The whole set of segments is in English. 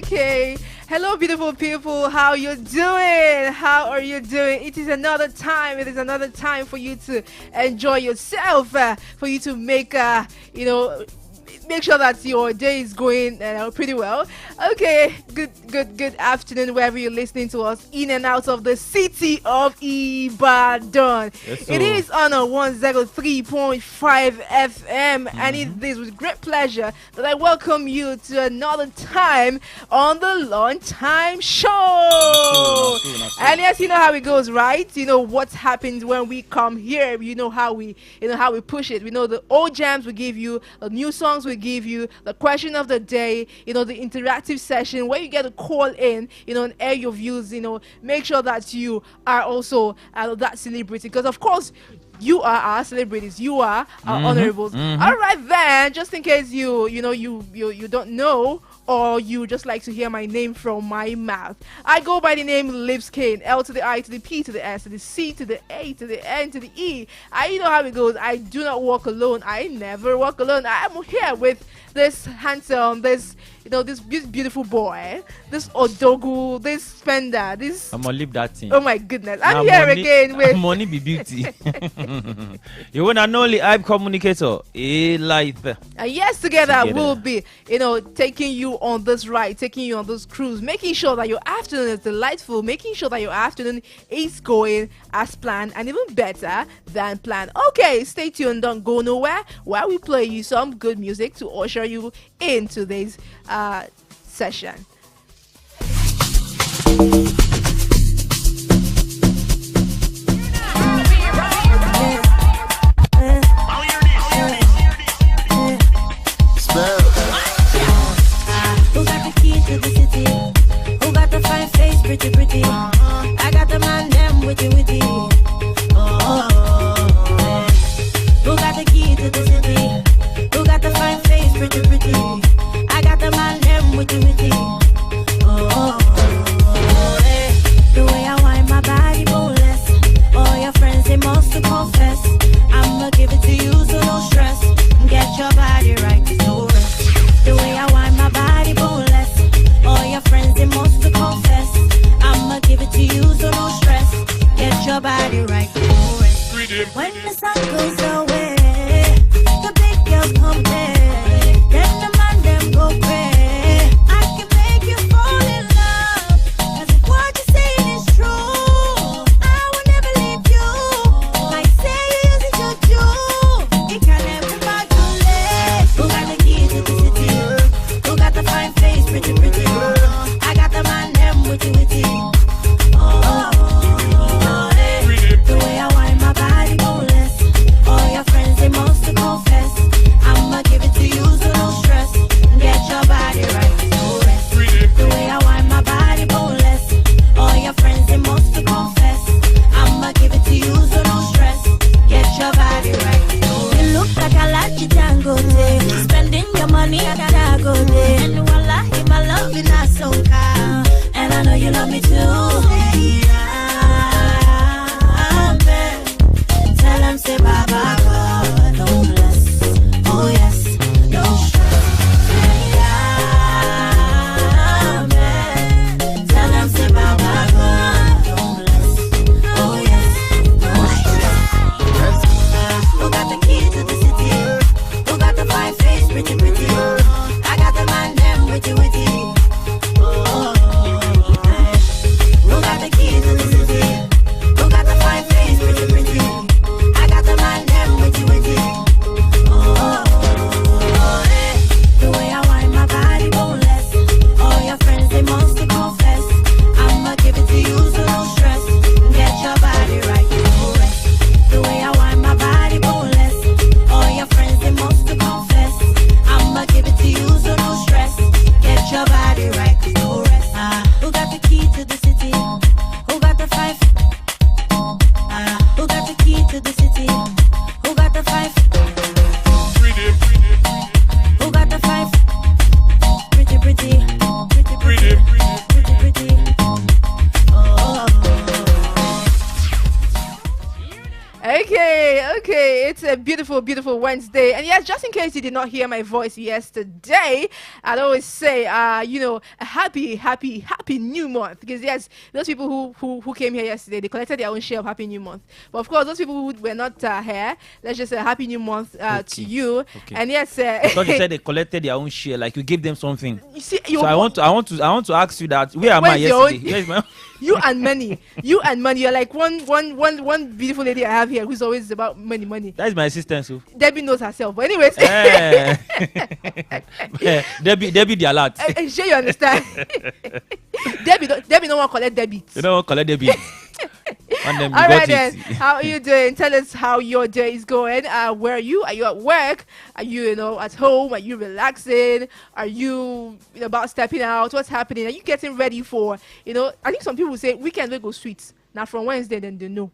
Okay. Hello, beautiful people. How you doing? How are you doing? It is another time. It is another time for you to enjoy yourself. For you to make, make sure that your day is going pretty well. Okay, good afternoon wherever you're listening to us in and out of the city of Ibadan. Yes, It is on a 103.5 FM, and it is with great pleasure that I welcome you to another time on the Launch Time Show. And yes, you know how it goes, right? You know what happens when we come here. You know how we push it. We know the old jams we give you, the new songs we give you, the question of the day, the interactive session where you get to call in, and air your views, make sure that you are also that celebrity, because of course you are our celebrities, you are our honorables. All right then, just in case you don't know, or you just like to hear my name from my mouth, I go by the name Lipscane. L to the I to the P to the S to the C to the A to the N to the E. You know how it goes. I do not walk alone. I never walk alone. I am here with this handsome, this beautiful boy, this Odogu, this spender, this. I'm gonna leave that thing. Oh my goodness! I'm here money, again with money be beauty. You wanna know the hype communicator? Life. Yes, together we'll be, taking you on this ride, taking you on this cruise, making sure that your afternoon is delightful, making sure that your afternoon is going as planned and even better than planned. Okay, stay tuned, don't go nowhere while we play you some good music to usher you into this session. Who got the key to the city? Who got the fine face, pretty, pretty? I got the man, them, witty, witty. Who got the key to the city? Who got the fine face, pretty, pretty? I got the man, them, witty, witty. The way I wind my body boneless. All your friends, they must to confess. I'ma give it to you, so no stress. Get your body right, there's no rest. The way I wind my body boneless. All your friends, they must to confess. I'ma give it to you, so no stress. Get your body right, there's no rest. When the sun goes away, the big girls come play. Then the man them go pray. I can make you fall in love, 'cause if what you're saying is true, I will never leave you. Like say you use it your due, it can never calculate. Who got the key to the city? Who got the fine face, pretty, pretty? I got the man them witty, witty. The way I wind my body boneless. All a beautiful, beautiful Wednesday. And yes, just in case you did not hear my voice yesterday, I'd always say, a happy new month. Because yes, those people who came here yesterday, they collected their own share of Happy New Month. But of course, those people who were not here, let's just say Happy New Month to you. Okay. And yes, I thought you said they collected their own share, like you gave them something. you see, So I want to ask you that. Where am I Where's your yesterday? Where's my you and money, you're like one beautiful lady I have here who's always about money. That is my assistant, so. Debbie knows herself. But anyways, Debbie the alert. I'm sure you understand. Debbie don't want to collect debits. You don't want to collect Debbie. And then All right then, how are you doing? Tell us how your day is going. Where are you? Are you at work? Are you at home? Are you relaxing? Are you about stepping out? What's happening? Are you getting ready for I think some people say weekend will go sweet. Now from Wednesday then they know.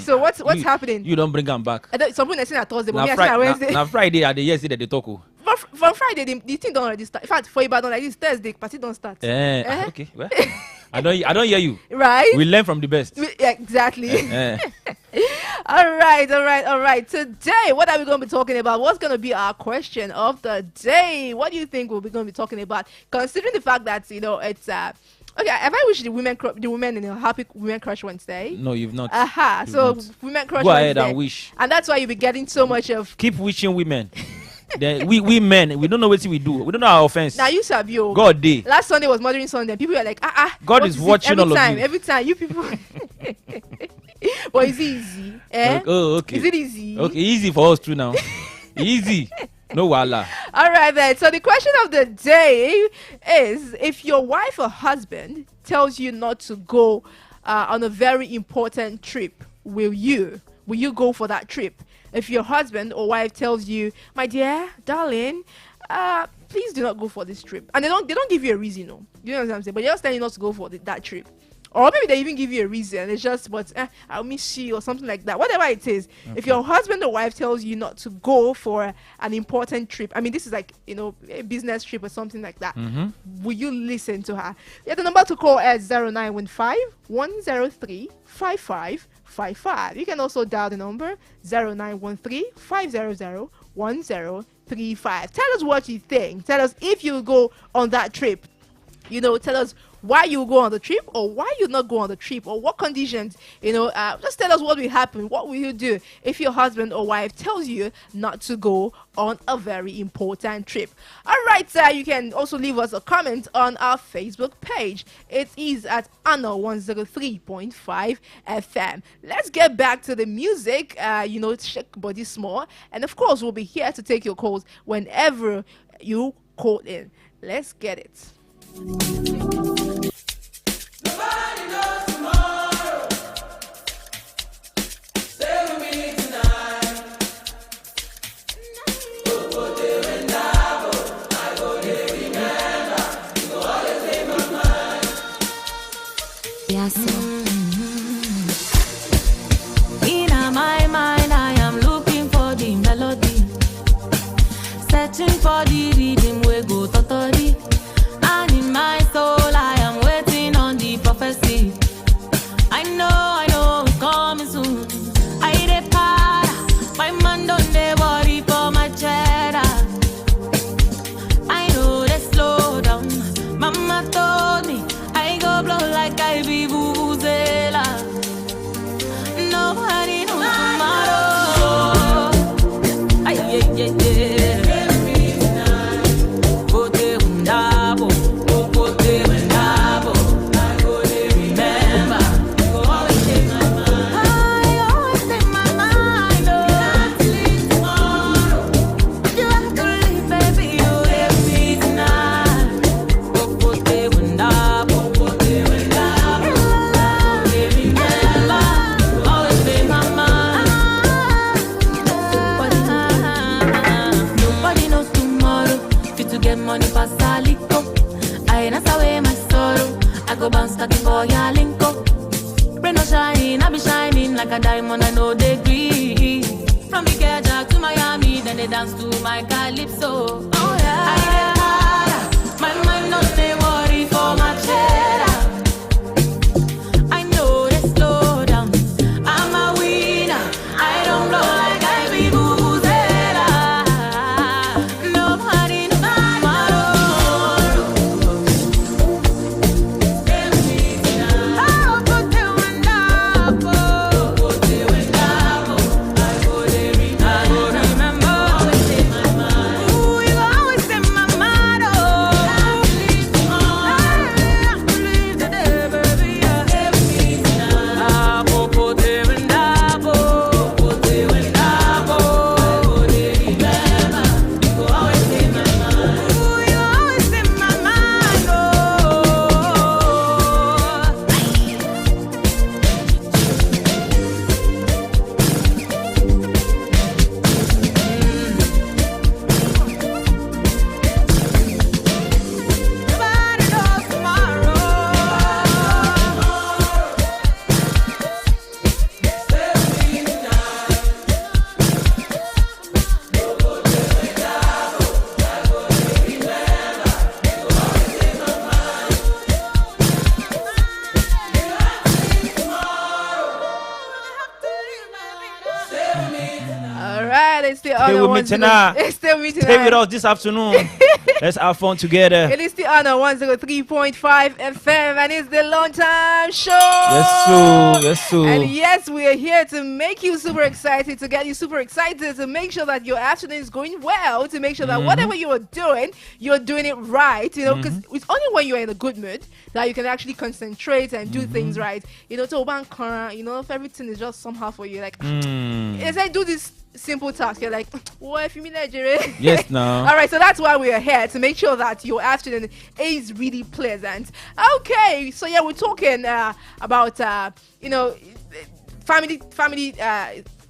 So what's happening? You don't bring them back. Some people say that Thursday, but me I say Wednesday. Now Friday at the yesterday they talk. From Friday the thing don't already start. In fact, for Ibadan like this Thursday party don't start. Okay. Well, I don't hear you. Right? We learn from the best. Yeah, exactly. All right. Today, what are we going to be talking about? What's going to be our question of the day? What do you think we're going to be talking about? Considering the fact that it's okay, have I wished the women in a happy Women Crush Wednesday? No, you've not. So not. Women Crush Go Wednesday. ahead and wish. And that's why you'll be getting so much of. Keep wishing women. Then we men, we don't know what we do. We don't know our offense. Now you sabi you. God day. Last Sunday was Mothering Sunday. People were like, God is watching all of you. Every time, you people. But is it easy? Oh, okay. Is it easy? Okay, easy for us too now. Easy. No wala. All right then. So the question of the day is: if your wife or husband tells you not to go on a very important trip, will you go for that trip? If your husband or wife tells you, my dear, darling, please do not go for this trip, and they don't give you a reason, no, you know what I'm saying, but they're just telling you not to go for that trip, or maybe they even give you a reason. It's just, but I'll miss you or something like that. Whatever it is, if your husband or wife tells you not to go for an important trip, I mean, this is like a business trip or something like that, will you listen to her? Yeah, the number to call is 0915-103-5555. You can also dial the number 0913-500-1035. Tell us what you think. Tell us if you go on that trip. Tell us why you go on the trip, or why you not go on the trip, or what conditions. Just tell us what will happen. What will you do if your husband or wife tells you not to go on a very important trip? All right, you can also leave us a comment on our Facebook page. It is at Anna 103.5 FM. Let's get back to the music. Shake body small, and of course we'll be here to take your calls whenever you call in. Let's get it. Nobody knows tomorrow. Stay with me tonight. Go there and dabble. I go there, remember. You go always in my mind. Yes, in my mind, I am looking for the melody, searching for the rhythm we go totally. And in my soul, I am waiting on the prophecy. I know it's coming soon. I dey para, my man don't dey worry for my cheddar. I know they slow down. Mama told me I go blow like I be vuvuzela. Nobody knows tomorrow. Ay, yeah. Money pass Alico. I ain't away my sorrow. I go bounce talking for your linko. Rain no shine, I be shining like a diamond. I know they agree. From Ikeja to Miami, then they dance to my calypso. Oh yeah, my mind not they worry for my cheddar. I know they slow down. I'm a winner. I don't blow like I Stay with me tonight. Stay with me tonight. Stay with us this afternoon. Let's have fun together. It is the Honor 103.5 FM, and it's the Long Time Show. Yes, so. Yes, so. And yes, we are here to make you super excited, to get you super excited, to make sure that your afternoon is going well, to make sure that whatever you are doing, you're doing it right. You know, because it's only when you're in a good mood that you can actually concentrate and do things right. You know, to bank, you know, if everything is just somehow for you, like, as I do this simple task, you're like, what if you mean Nigeria? Yes, no. All right, so that's why we are here, to make sure that your afternoon is really pleasant. Okay, so yeah, we're talking about you know, family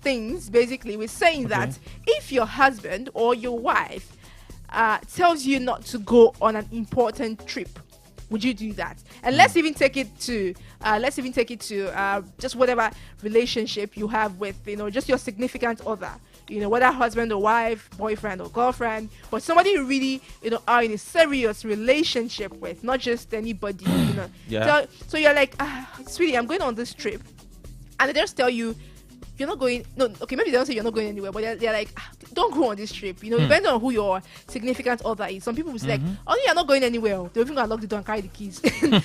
things. Basically, we're saying that if your husband or your wife tells you not to go on an important trip, would you do that? And let's even take it to just whatever relationship you have with, you know, just your significant other, you know, whether husband or wife, boyfriend or girlfriend, but somebody you really, you know, are in a serious relationship with, not just anybody, you know. Yeah. So you're like, sweetie, I'm going on this trip, and they just tell you you're not going. No, okay, maybe they don't say you're not going anywhere, but they're like, don't go on this trip. You know, depending on who your significant other is. Some people will say like, oh, you're not going anywhere. They'll even go and lock the door and carry the keys.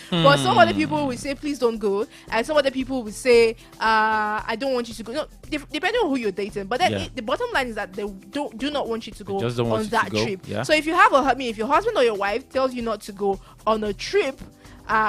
But some other people will say, please don't go. And some other people will say, I don't want you to go. No, depending on who you're dating. But then the bottom line is that they do not want you to go on that trip. Yeah. So if you have if your husband or your wife tells you not to go on a trip,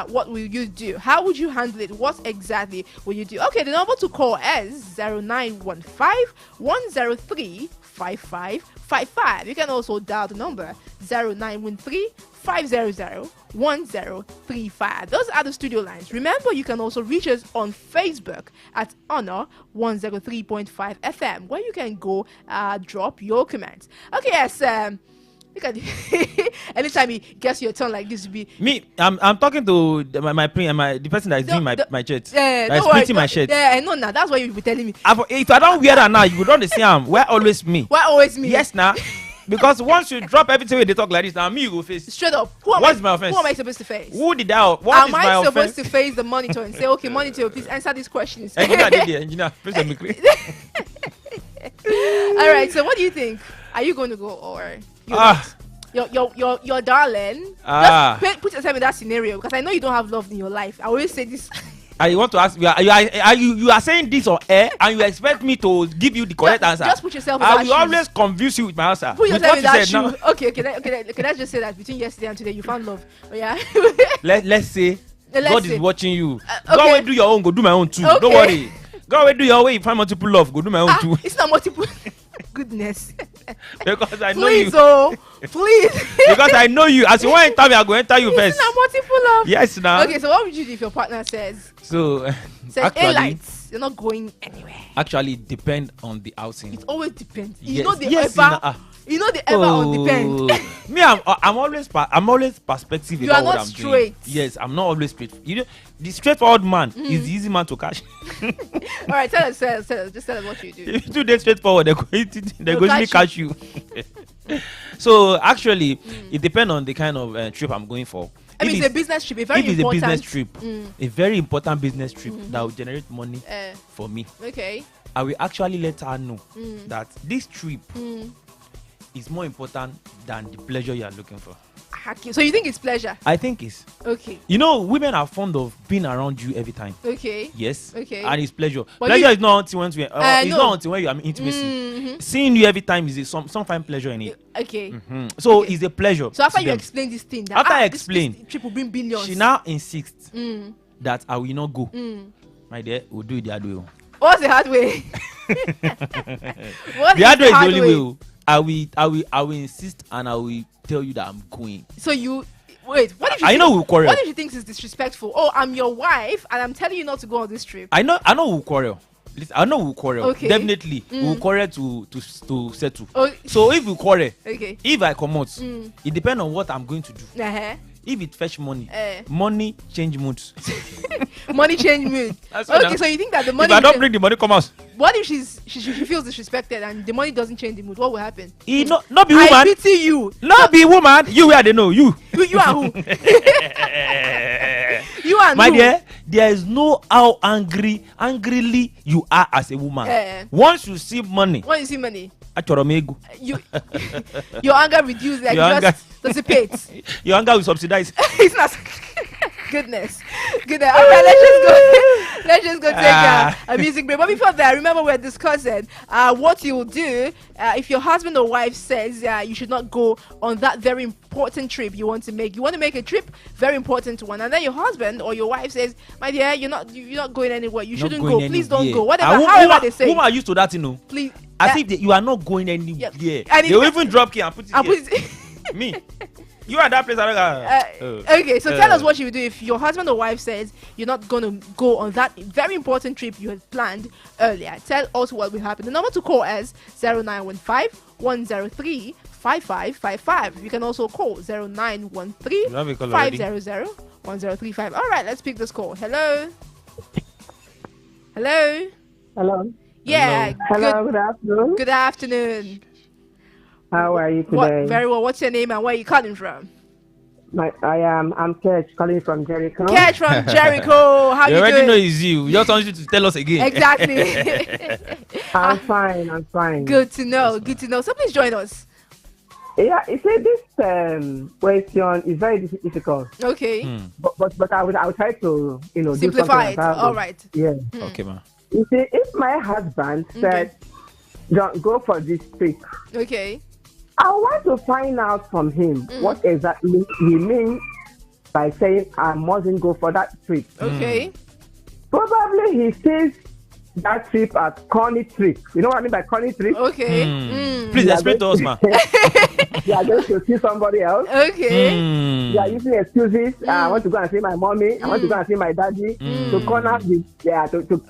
what will you do? How would you handle it? What exactly will you do? Okay, the number to call is 0915-103-5555. You can also dial the number 0913-500-1035. Those are the studio lines. Remember, you can also reach us on Facebook at Honor 103.5 FM, where you can go drop your comments. Okay, yes. Look at anytime he gets your turn like this, be me. I'm talking to the person that is doing my shirt. Yeah, that is printing my shirt. Yeah, I know now. That's why you be telling me. If I don't wear that now, you would understand. Why always me? Why always me? Yes, now. Because once you drop everything when they talk like this, now me you go face. Straight up. What's my offense? Who am I supposed to face? Who did that? What am is I my supposed offense? to face the monitor and say, okay, monitor, please answer these questions? Engineer, please let me clear. All right. So, what do you think? Are you going to go or you're not? Your darling. Just put yourself in that scenario, because I know you don't have love in your life. I always say this. I want to ask you are saying this on air and you expect me to give you the correct answer. Just put yourself in I that will always confuse you with my answer. Put yourself in that shoe. Now. Okay, let's just say that between yesterday and today you found love. Oh, yeah. Let's say God is watching you. Okay. Go and do your own, go do my own too. Okay. Don't worry. Go and do your way. You find multiple love, go do my own too. It's not multiple. Goodness. Because I know please, you. Please. Because I know you. As you want to enter me, I'm going to enter you first. It's not multiple love. Yes, now. Okay, so what would you do if your partner says? So, actually, lights, you're not going anywhere. Actually, it depends on the outing. It always depends. Yes. You know the Yes, you know the ever on depend. Me, I'm always perspective You about are what not I'm straight. doing. Yes, I'm not always straight. You know, the straightforward man is the easy man to catch. All right, tell us, just tell us what you do. If you do that straightforward, they're going to catch you. So actually, it depends on the kind of trip I'm going for. I mean, it's a business trip, a very important. If it's a business trip, a very important business trip that will generate money for me. Okay. I will actually let her know that this trip is more important than the pleasure you are looking for. So you think it's pleasure? I think it's. Okay. You know, women are fond of being around you every time. Okay. Yes. Okay. And it's pleasure. But Pleasure is not until it's no. not until when you are in intimacy. Seeing you every time is some find pleasure in it. Okay. So okay. it's a pleasure. So after to you them. explain this thing, that after I this explain, trip will bring billions. she now insists that I will not go. My dear, we'll do it the hard way. What's the hard way? The hard way is the only way. I will insist and I will tell you that I'm going. So you wait. What if you? I know we'll quarrel. What if you think it's disrespectful? Oh, I'm your wife and I'm telling you not to go on this trip. I know we'll quarrel. Listen, I know we'll quarrel. Okay. Definitely, we'll quarrel to settle. Oh. So if we quarrel, okay. if I come out, it depends on what I'm going to do. If it fetch money, money change moods. Money change mood. Okay, so you think that the money? If I don't bring the money, come out. What if she feels disrespected and the money doesn't change the mood? What will happen? Not be woman. I pity you. Not be woman. You where they know you. You are who? You are my who? dear. There is no how angrily you are as a woman. Once you see money. When you see money. Achoromegu. You, your anger reduces, like Your anger- just dissipates. Your anger will subsidize. It's not. Goodness. All right, let's just go. Let's just go take a music break. But before that, remember we're discussing what you will do if your husband or wife says you should not go on that very important trip you want to make. You want to make a trip, very important one, and then your husband or your wife says, "My dear, you're not going anywhere. You shouldn't go. Please don't go. Whatever, however they say. Who are used to that, you know? Please." As if you are not going anywhere. Yeah. They will even drop key and put it here. Me. You are that place. Okay, so tell us what you would do if your husband or wife says you're not going to go on that very important trip you had planned earlier. Tell us what will happen. The number to call is 0915 103 5555. You can also call 0913 500 1035. All right, let's pick this call. Hello. Hello. Yeah. Hello, good afternoon. Good afternoon. How are you today? Very well. What's your name and where are you calling from? I'm Ketch, calling from Jericho. Ketch from Jericho. How You you already doing? know it's you. We just want you to tell us again. Exactly. I'm fine. Good to know. So please join us. Yeah, you see, this question is very difficult. Okay. But I will try to, do Simplify something it. about All it. right. Yeah. Okay, ma. You see, if my husband said, don't go for this trip, Okay. I want to find out from him what exactly he means by saying I mustn't go for that trip. Okay. Probably he sees that trip as corny trip. You know what I mean by corny trip? Okay. Please explain to us, ma. You are going to see somebody else. Okay. You are using excuses. I want to go and see my mommy. I want to go and see my daddy. To corner the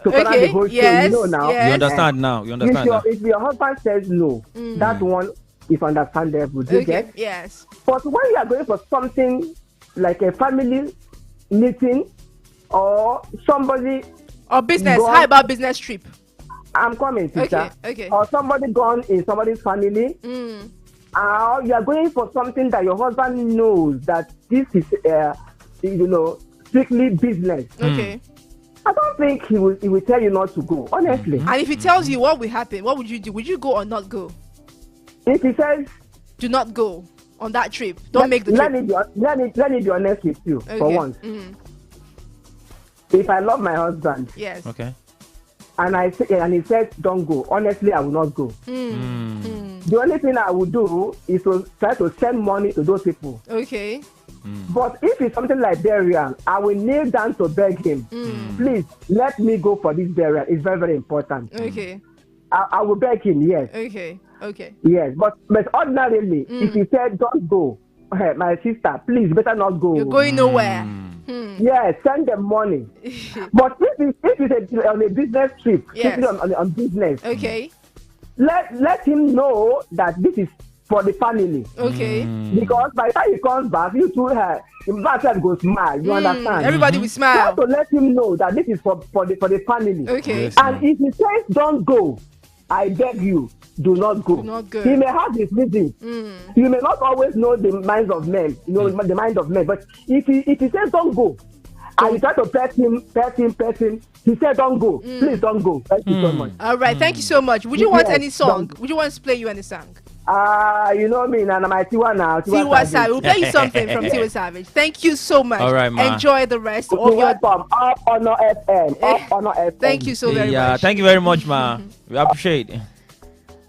corner the whole Yes. thing. You know now. Yes. You understand now. If your husband says no, that one is understandable. Do you get? Yes. But when you are going for something like a family meeting or somebody, Or business. Go on. How about business trip? I'm coming, sister. Okay. Or somebody gone in somebody's family. Or you are going for something that your husband knows that this is, strictly business. Okay. I don't think he will tell you not to go, honestly. And if he tells you what will happen, what would you do? Would you go or not go? If he says, Do not go on that trip. Don't make the trip. let me be honest with you for once. If I love my husband Yes. Okay. and he says don't go, honestly I will not go. The only thing I will do is to try to send money to those people. Okay. But if it's something like burial, I will kneel down to beg him. Please let me go for this burial. It's very, very important. Okay. I will beg him, yes. Okay. Yes, but ordinarily, if he said don't go, my sister, please better not go. You're going nowhere. Yes, send them money. But if it's on a business trip, Yes. on business, Okay. let him know that this is for the family. Okay. Because by the time he comes back, you two the go smile. You understand? Everybody will Try smile. to let him know that this is for the family. Okay. Yes. And if he says don't go, I beg you, do not go. Do not go. He may have his reasons. You may not always know the minds of men, the mind of men. But if he says don't go, and you try to pet him, he said don't go. Please don't go. Thank you so much. All right. Thank you so much. Would you want Yes, any song? don't- Would you want us to play you any song? You know me, and I'm my Tiwa now. Tiwa Savage. We'll play you something from Tiwa Savage. Thank you so much. All right, ma. Enjoy the rest of You're your. welcome. Up on FM. Up on FM. Thank you so very Yeah, much. thank you very much, ma. We appreciate it.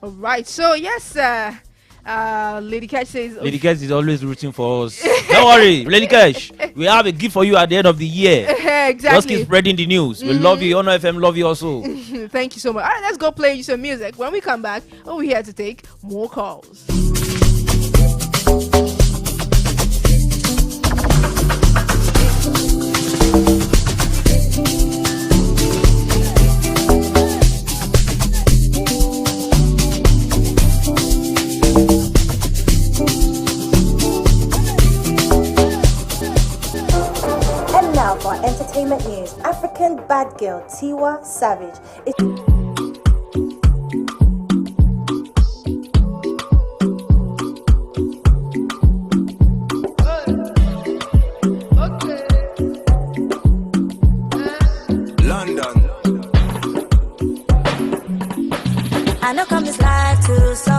All right. So yes, Lady Catch says. Lady Cash is always rooting for us. Don't worry, Lady Cash. We have a gift for you at the end of the year. Just Exactly. keep spreading the news. We love you. Honor FM love you also. Thank you so much. All right, let's go play you some music. When we come back, we're here to take more calls. And now for our entertainment news. African bad girl Tiwa Savage is London. I know come this life to some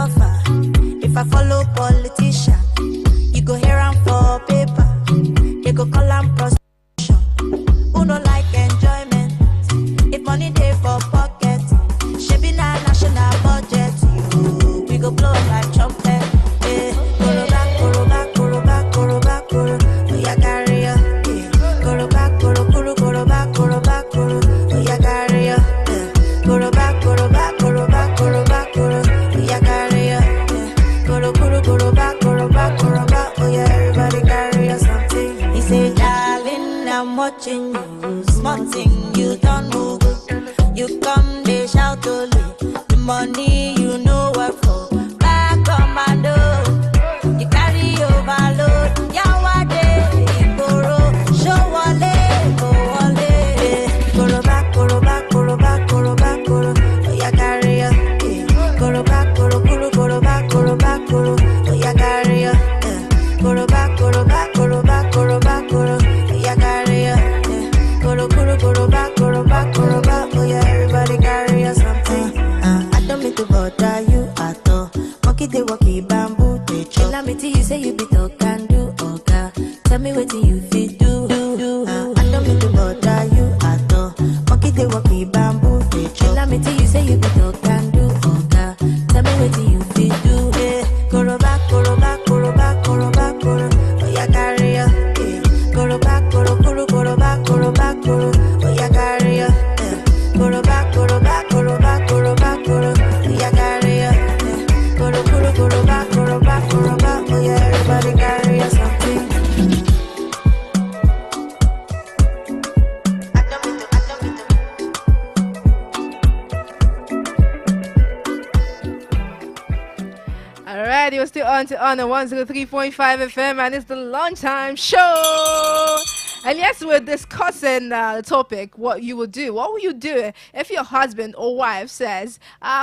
watching you. Small thing, you don't move. You come, they shout only. The money you know what for. Back commando. You carry overload. Yawade, Igoro. Show wale, go wale. Goro back, goro back, goro back, goro back, goro. Oh, ya carry ya. Goro back, goro, goro, goro back, goro back, goro. Oh, ya carry ya. Goro back, goro back, goro back, goro back, goro. Oh, ya carry ya. Goro, goro, goro back, goro back, goro back. Oh, yeah, everybody carry ya something. I don't mean to bother you at all. Monkey they walkie bamboo they chop. Let me tell you say you be talk and do okay. Tell me what you fit do. I don't mean to bother you at all. Monkey they walkie bamboo they chop. Let me tell you say you be talk and do okay. Tell me what you fit do. Goro back, goro back, goro back, goro back, goro. Oh yeah, carry ya. Goro back, goro, goro, goro back, goro back, goro. Oh yeah, carry ya. Goro back, goro back, goro back, goro back, goro. Oh yeah, carry ya. Goro, goro, goro back, goro back, goro back. Oh yeah, everybody carry ya something. I don't mean to. Alright, you're still on 103.5 FM, and it's the Lunchtime Show. And yes, we're discussing the topic, what you would do. What will you do if your husband or wife says,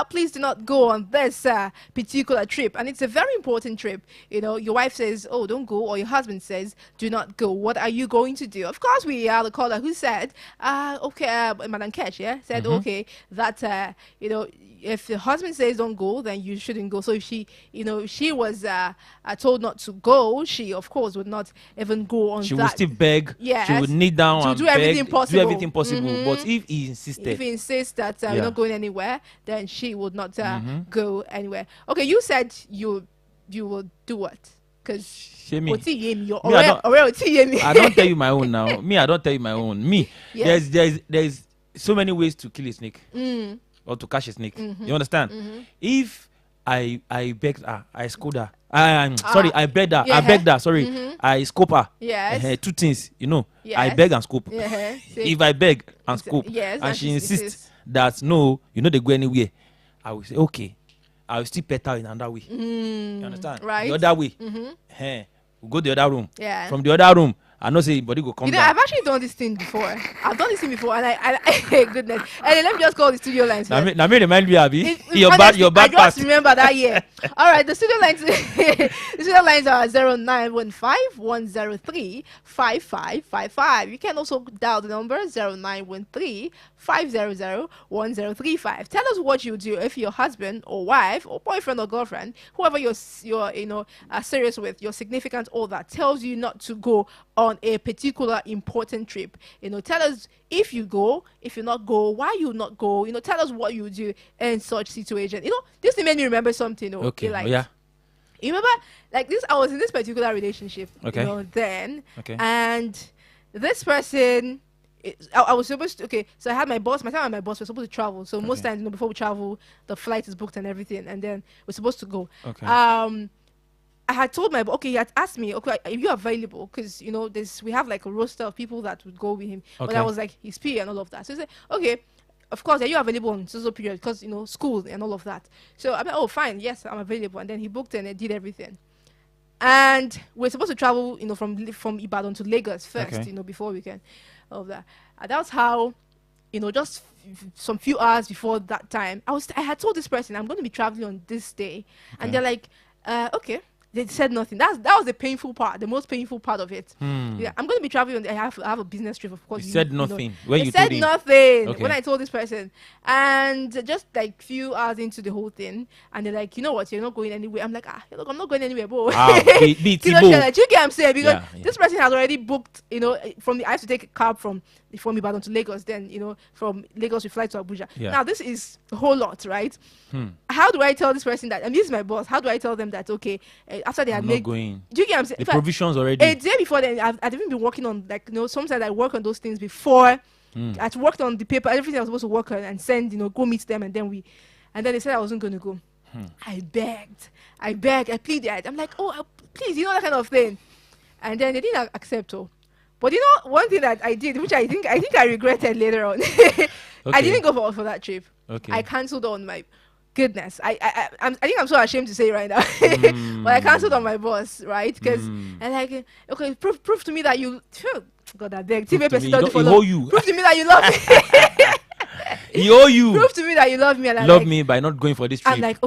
please do not go on this particular trip? And it's a very important trip. You know, your wife says, oh, don't go, or your husband says, do not go. What are you going to do? Of course, we are the caller who said, okay, Madam Kesh, yeah, said, okay, that, you know, if the husband says don't go, then you shouldn't go. So if she, you know, she was told not to go, she of course would not even go on. She that. would still beg. Yes. She would kneel down to and do beg, everything possible. do everything possible. But if he insisted, if he insists that you're not going anywhere, then she would not go anywhere. Okay, you said you will do what? Because me. I don't tell you my own now. Me, I don't tell you my own. Me, yes. there's so many ways to kill a snake. Or to catch a snake. You understand? If I begged her, I scold her. Sorry, I begged her. I begged her. Sorry, I scope her. Yes. Two things, you know. Yes. I beg and scope. If I beg and scope, yes, and she insists that no, you know they go anywhere, I will say okay. I will still pet her in another way. You understand? Right. The other way. We go the other room. Yeah. From the other room, I know say body go come down. I've actually done this thing before. I've done this thing before, and I goodness. And let me just call the studio lines. Now me remind me, Abby. Your Honestly, bad I past. just remember that year. All right, the studio lines. The studio lines are 0915-103-5555. You can also dial the number 0913-500-1035. Tell us what you do if your husband or wife or boyfriend or girlfriend, whoever you're serious with, your significant other, tells you not to go on a particular important trip. You know, tell us if you go, if you not go, why you not go. You know, tell us what you do in such situation. You know, this made me remember something. Okay. Like, Yeah. you remember, like this? I was in this particular relationship. Okay. You know, then. Okay. And this person. I was supposed to, okay, so I had my boss, my time and my boss were supposed to travel. So most times, you know, before we travel, the flight is booked and everything, and then we're supposed to go. Okay. I had told my boss, okay, he had asked me, okay, are you available? Because, you know, we have like a roster of people that would go with him. Okay. But I was like, his peer and all of that. So he said, okay, of course, are you available on so period? Because, you know, school and all of that. So I'm like, oh, fine, yes, I'm available. And then he booked and did everything. And we're supposed to travel, you know, from Ibadan to Lagos first, you know, before we can, all of that. And that's how, you know, just some few hours before that time, I had told this person, I'm going to be traveling on this day. And they're like, okay. They said nothing. That was the painful part, the most painful part of it. Yeah, I'm going to be traveling. I have a business trip, of course. You said nothing. Know. When they you said told him. nothing Okay. when I told this person, and just like few hours into the whole thing, and they're like, you know what, you're not going anywhere. I'm like, look, I'm not going anywhere, bro. Be You Tibo. know, like, you get what I'm saying? Because Yeah. this person has already booked, you know, I have to take a cab from Ibadan to Lagos, then, you know, from Lagos we fly to Abuja. Yeah. Now this is a whole lot, right? How do I tell this person that, and this is my boss, how do I tell them that, okay, after they had I'm made, not going. do you get what I'm saying? The provisions already. A day before then, I've even been working on, like, you know, sometimes I work on those things before. I'd worked on the paper, everything I was supposed to work on and send, you know, go meet them, and then they said I wasn't going to go. I begged, I pleaded. I'm like, oh, please, you know, that kind of thing. And then they didn't accept. But you know, one thing that I did, which I think I regretted later on, I didn't go for that trip. Okay. I cancelled on my goodness. I think I'm so ashamed to say it right now, but I cancelled on my boss, right? Because and like, okay, prove to me that you. God, I beg. Prove to me, he owe you. Prove to me that you love me. He owe you. Prove to me that you love me. And love me by not going for this trip. I'm like,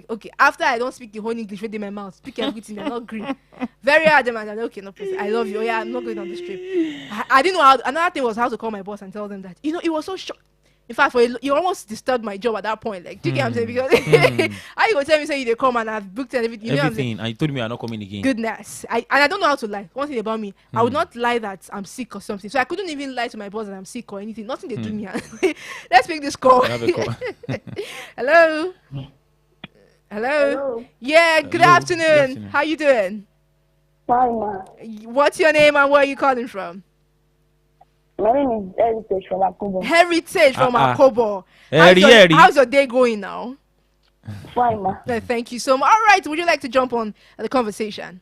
okay. After I don't speak the whole English within my mouth, speak everything. I'm not green. Very adamant. I'm like, okay, no, please. I love you. Oh, yeah, I'm not going on this trip. I didn't know how. Another thing was how to call my boss and tell them that. You know, it was so shocked. In fact, you almost disturbed my job at that point. Like, do you get what I'm saying? Because how you gonna tell me say you come and I've booked and everything? You know what I'm saying? And you told me you're not coming again. Goodness, I don't know how to lie. One thing about me, I would not lie that I'm sick or something. So I couldn't even lie to my boss that I'm sick or anything. Nothing they do me. Let's make this call. Have a call. Hello. Hello. Yeah. Good afternoon. How you doing? Fine, ma. What's your name and where are you calling from? My name is Heritage from Akobo. Heritage from Akobo. Heri. How's your day going now? Fine, ma. Thank you so much. All right. Would you like to jump on the conversation?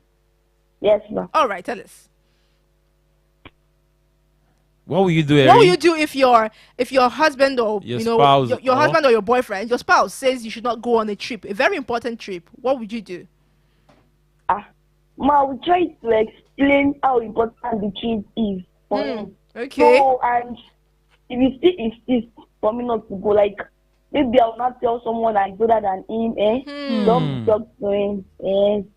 Yes, ma. All right. Tell us. What will you do, Heri? What will you do if your husband or Your you know spouse your or- husband or your boyfriend, your spouse says you should not go on a trip, a very important trip? What would you do? Ma, we try to explain how important the trip is for him. Okay. So, and if he still insists for me not to go, like, maybe I will not tell someone that is older than him, don't talk to him,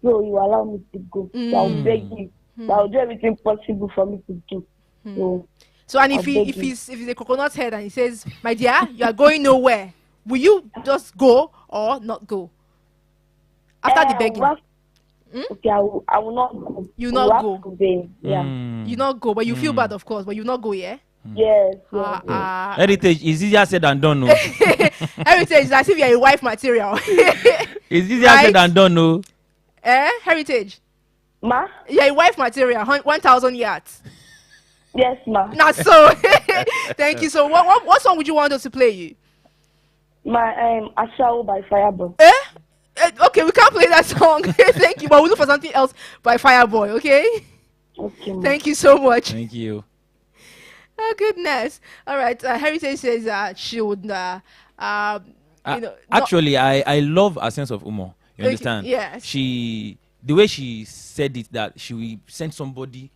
so you allow me to go. So I'll beg him. So I'll do everything possible for me to do. So and if he's a coconut head and he says, my dear, you are going nowhere, will you just go or not go? After the begging. Okay, I will not go. You not go. Yeah. You not go, but you feel bad, of course, but you not go, yeah? Yes. Heritage is easier said than done, no. Heritage is as if you're a wife material. It's easier said than done, no. Heritage. Ma? You're a wife material, 1,000 yards. Yes, ma. Not so. Thank you. So what song would you want us to play you? My Ashawo by Fireboy. Okay, we can't play that song. Thank you, but we'll look for something else by Fireboy, okay? Okay, ma. Thank you so much. Thank you. Oh goodness. All right. Heritage says she would Actually, I love her sense of humor. You Okay, understand? yes. The way she said it, that she will send somebody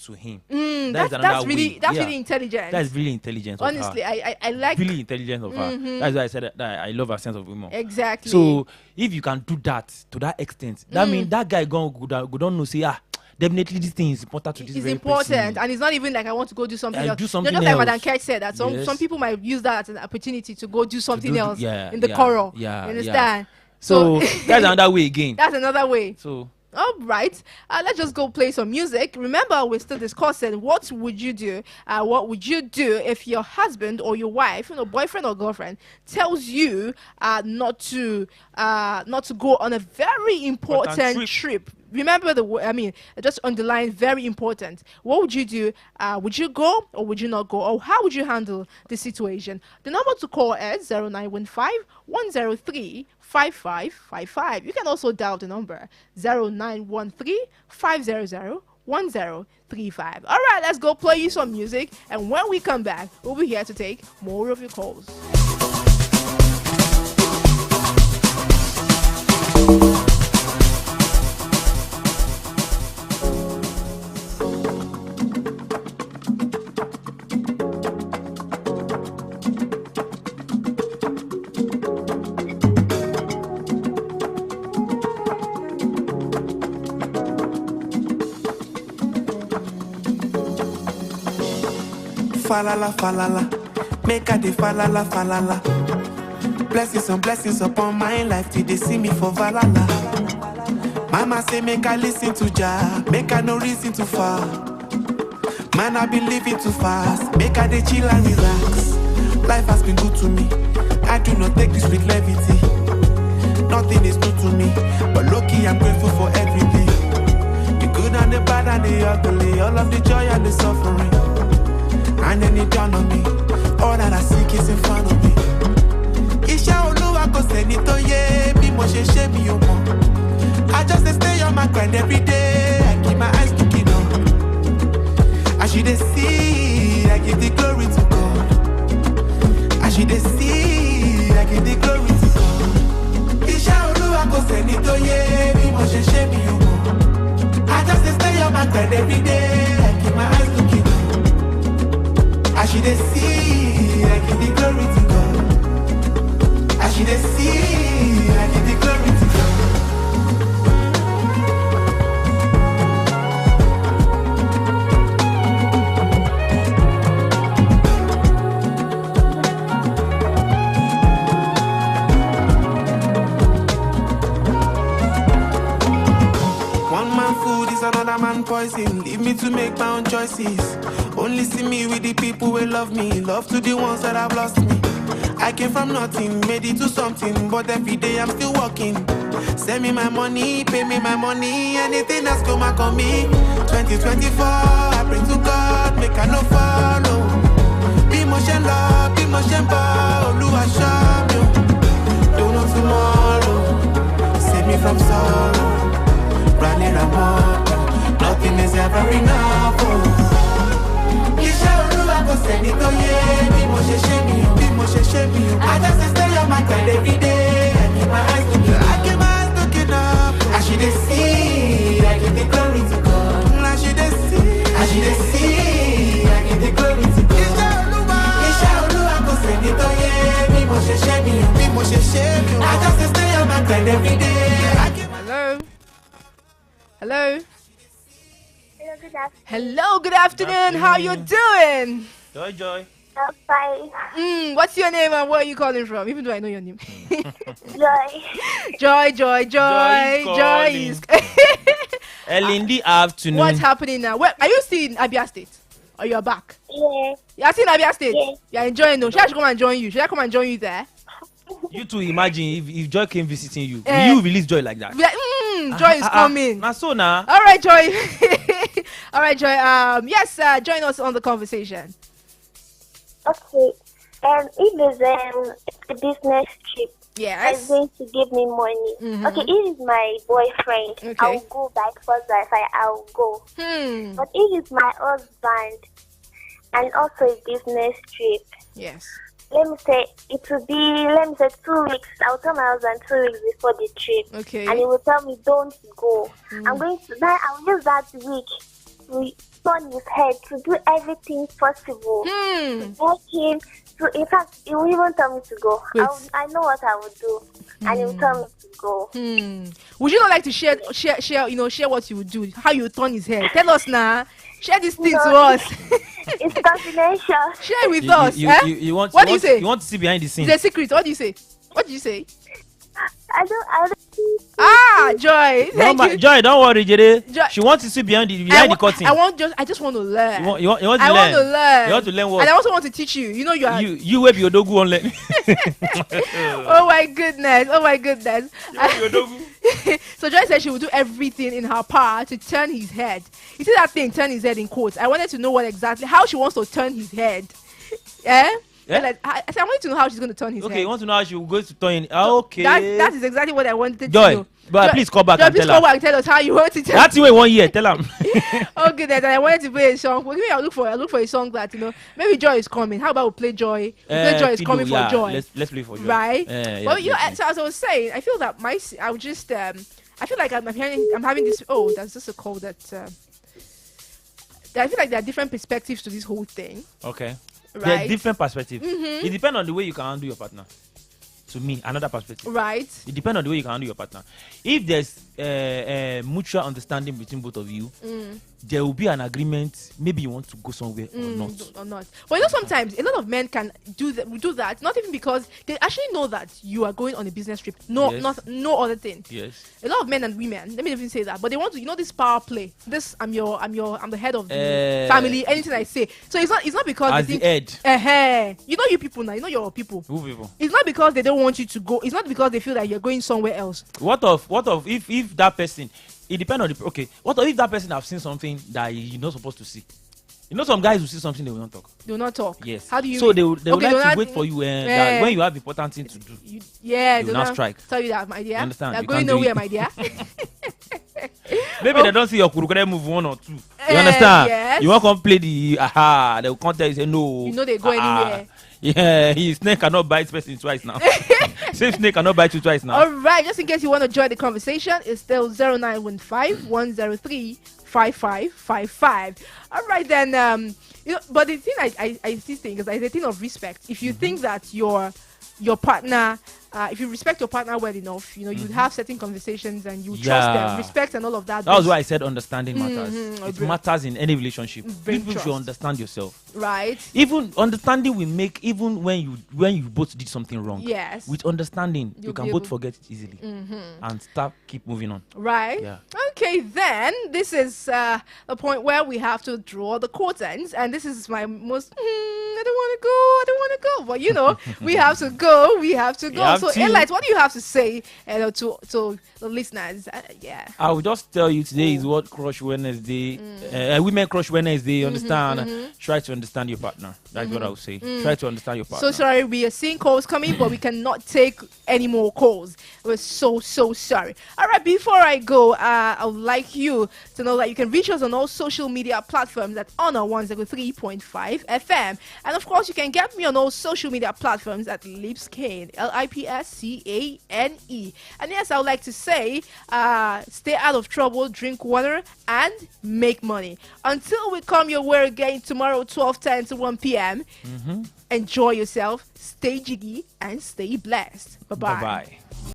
to him. That's really intelligent. That's really intelligent. Honestly, of her. I like really intelligent of her. That's why I said that I love her sense of humor. exactly. So if you can do that to that extent, that means that guy go don't know say definitely this thing is important to this it's very important, person. and it's not even like I want to go do something Yeah, else. do something just like else. Madam Kate said that some people might use that as an opportunity to go do something else in the choral. You understand? So that's another way again. That's another way. So All right, let's just go play some music. Remember, we're still discussing what would you do? What would you do if your husband or your wife, boyfriend or girlfriend, tells you not to go on a very important trip? Remember just underline very important. What would you do? Would you go or would you not go? Or how would you handle the situation? The number to call is 0915-103-5555. You can also dial the number 0913-500-1035. All right, let's go play you some music. And when we come back, we'll be here to take more of your calls. Falala, falala, make a de falala, falala. Blessings and blessings upon my life till they see me for valala. Mama say make I listen to Jah, make I no reason to fall. Man I been living too fast, make I de chill and relax. Life has been good to me, I do not take this with levity. Nothing is new to me, but lucky I'm grateful for everything. The good and the bad and the ugly, all of the joy and the suffering. And then it dawned on me, all that I seek is in front of me. Isha Oluwa ko seni to ye, bí mo ṣe ṣe mi ò mọ̀. I just stay on my grind every day, I keep my eyes looking up. she dey see, I give the glory to God. As she dey see, I give the glory to God. One man food is another man poison. Leave me to make my own choices. Only see me with the people who love me. Love to the ones that have lost me. I came from nothing, made it to something. But every day I'm still working. Send me my money, pay me my money. Anything that's come back on me. 2024, I pray to God, make I no follow. Be motion love, be motion ball. Oluwa show me. Don't know tomorrow. Save me from sorrow. Running around, nothing is ever enough. I just stay on my grind every day. I keep my eyes looking up. I should see, I give the glory to God. I should see, I give the glory to God. I just stay on my grind every day. Hello. Hello. Hello, good afternoon. Hello, good afternoon. How you doing? Joy. I'm fine. What's your name and where are you calling from? Even though I know your name. Joy. Joy is Early in the afternoon. What's happening now? Where are you still in Abia State? Or you're back? Yeah. You're still in Abia State? Yeah. You're enjoying though. Should I come and join you? Should I come and join you there? You two imagine if Joy came visiting you, will you release Joy like that? Be like, Joy is coming. Now so now. All right, Joy. All right, Joy. Yes, join us on the conversation. Okay. If there's a business trip, Yes. is going to give me money. Mhm. Okay, if it's my boyfriend, Okay. I'll go by force. If I'll go. But if it's my husband and also a business trip, Yes. let me say 2 weeks. I'll tell my husband 2 weeks before the trip. Okay. And he will tell me, don't go. I'm going to that. I'll use that week to turn his head to do everything possible. To get him to, in fact, he will even tell me to go. Wait. I know what I would do. And he will tell me to go. Would you not like to share what you would do? How you would turn his head? Tell us now. Share this thing No. to us. It's confidential. Share it with us. You want, What do you say? You want to see behind the scenes. It's a secret. What do you say? What did you say? I don't. Joy. Thank you. Joy, don't worry, Jere. Joy. She wants to see behind the curtain. I just want to learn. You want to learn. I want to learn. You want to learn what? And I also want to teach you. You know you are. You will be your dogu on learn. Oh my goodness. Your dogu. So Joy said she would do everything in her power to turn his head. You see that thing, turn his head in quotes. I wanted to know how she wants to turn his head. Yeah? Yeah? Like, I said, I wanted to know how she's going to turn his head. Okay, you want to know how she will go to turn it. Okay. That is exactly what I wanted to Joy, know. but please call back Joy, and please tell call her. back and tell us how you want to turn. That's the way 1 year. Tell him. Oh goodness, and I wanted to play a song. Well, maybe I'll look for a song that maybe Joy is coming. How about we play Joy? We play Joy is coming for Joy. Let's play for Joy. Right? Well, yes. so as I was saying, I feel that I feel like I'm having this. Oh, that's just a call that. I feel like there are different perspectives to this whole thing. Okay. Right. There's different perspectives. It depends on the way you can handle your partner. To me, another perspective. Right. It depends on the way you can handle your partner. If there's mutual understanding between both of you, there will be an agreement. Maybe you want to go somewhere or not. But sometimes a lot of men can do that. Not even because they actually know that you are going on a business trip. No other thing. Yes. A lot of men and women. Let me even say that. But they want to, this power play. This I'm the head of the family. Anything I say. So it's not because as they the think. head. You know you people now. You know your people. Who people? It's not because they don't want you to go. It's not because they feel that you're going somewhere else. What of if that person? It depends on the What if that person have seen something that you're not supposed to see? Some guys will see something they will not talk. They will not talk. Yes. How do you? So they will like to wait for you that when you have important thing to do. They will not strike. Tell you that, my dear. You understand? They're You going can't do nowhere, it. my dear. Maybe they don't see your kurukure move 1 or 2. You understand? Yes. You want to come play the they will come tell you say no. You know they go anywhere. Yeah, snake cannot bite person twice now. Same snake cannot bite you twice now. All right, just in case you want to join the conversation, it's still 0915-103-5555. All right, then, But the thing I still think is like the thing of respect. If you think that your partner, if you respect your partner well enough, you have certain conversations and you trust them, respect and all of that. That was why I said understanding matters. It matters in any relationship. People should understand yourself. Right. Even understanding will make, even when you both did something wrong. Yes. With understanding, you can both forget it easily and keep moving on. Right. Yeah. Okay, then this is the point where we have to draw the curtains, and this is my most. I don't want to go. But we have to go. We have to go. So, Elite, what do you have to say to the listeners? Yeah. I will just tell you today is what Crush Wednesday, Women Crush Wednesday. Understand? Try to understand your partner. That's what I would say. Try to understand your partner. So sorry, we are seeing calls coming, but we cannot take any more calls. We're so sorry. All right, before I go, I would like you to know that you can reach us on all social media platforms at Honor 103.5 FM. And of course, you can get me on all social media platforms at Lipscane, Lipscane. And yes, I would like to say, stay out of trouble, drink water, and make money. Until we come your way again tomorrow, 12:10 to 1 p.m. Enjoy yourself, stay jiggy, and stay blessed. Bye-bye. Bye-bye.